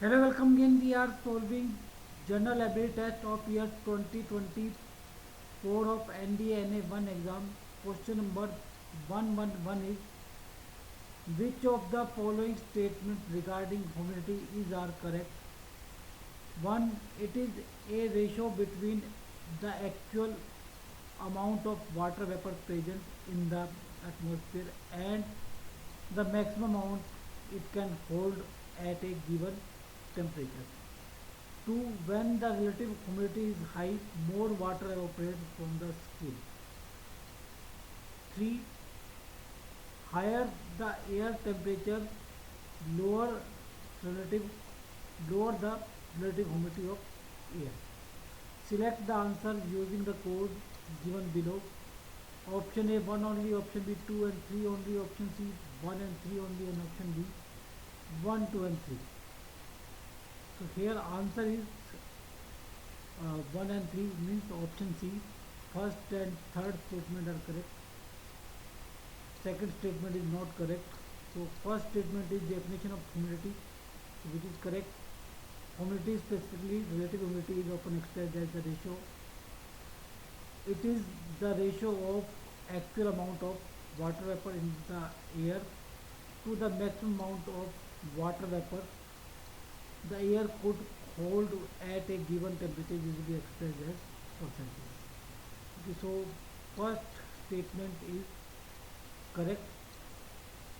Hello, welcome again. We are solving general ability test of year 2024 of NDA NA1 exam. Question number 111 is which of the following statements regarding humidity is are correct? 1. It is a ratio between the actual amount of water vapor present in the atmosphere and the maximum amount it can hold at a given temperature. 2. When the relative humidity is high, more water evaporates from the skin. 3. Higher the air temperature, lower relative lower the relative humidity of air. Select the answer using the code given below. Option A 1 only, option B 2 and 3 only, option C 1 and 3 only, and option D 1, 2 and 3. So here answer is 1 and 3 means option C. First and third statement are correct. Second statement is not correct. So first statement is definition of humidity, which is correct. Humidity, specifically relative humidity, is often expressed as the ratio. It is the ratio of actual amount of water vapor in the air to the maximum amount of water vapor the air could hold at a given temperature, usually expressed as percentage. Okay, so first statement is correct.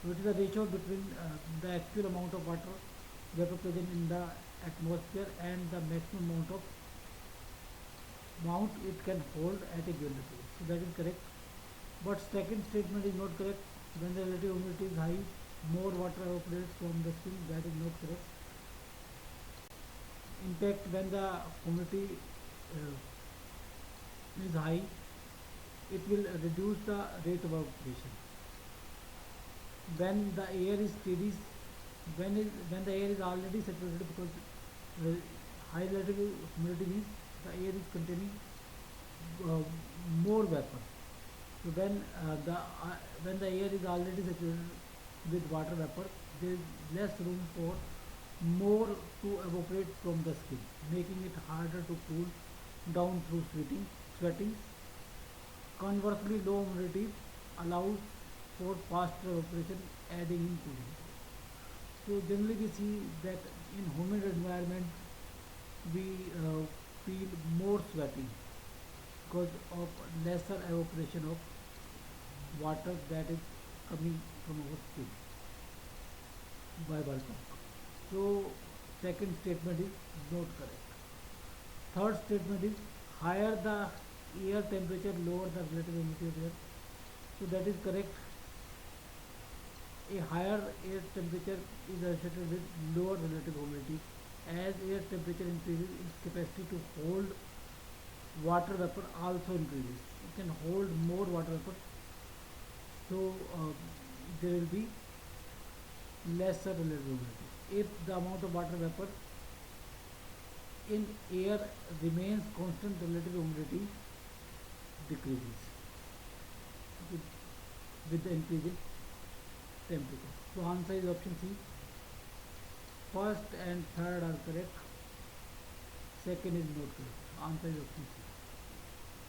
So it is a ratio between the actual amount of water vapor present in the atmosphere and the maximum amount it can hold at a given temperature. So that is correct. But second statement is not correct. When the relative humidity is high, more water evaporates from the skin. That is not correct. In fact, when the humidity is high, it will reduce the rate of evaporation. When the air is steady, when the air is already saturated, because high relative humidity means the air is containing more vapor. So when the air is already saturated with water vapor, there is less room for more to evaporate from the skin, making it harder to cool down through sweating. Conversely, low humidity allows for faster evaporation, adding in cooling. So generally we see that in humid environment we feel more sweating because of lesser evaporation of water that is coming from our skin by bulk. So second statement is not correct. Third statement is higher the air temperature, lower the relative humidity of air. So that is correct. A higher air temperature is associated with lower relative humidity. As air temperature increases, its capacity to hold water vapor also increases. It can hold more water vapor. So there will be lesser relative humidity. If the amount of water vapor in air remains constant, relative humidity decreases with the increasing temperature. So answer is option C. First and third are correct. Second is not correct. Answer is option C.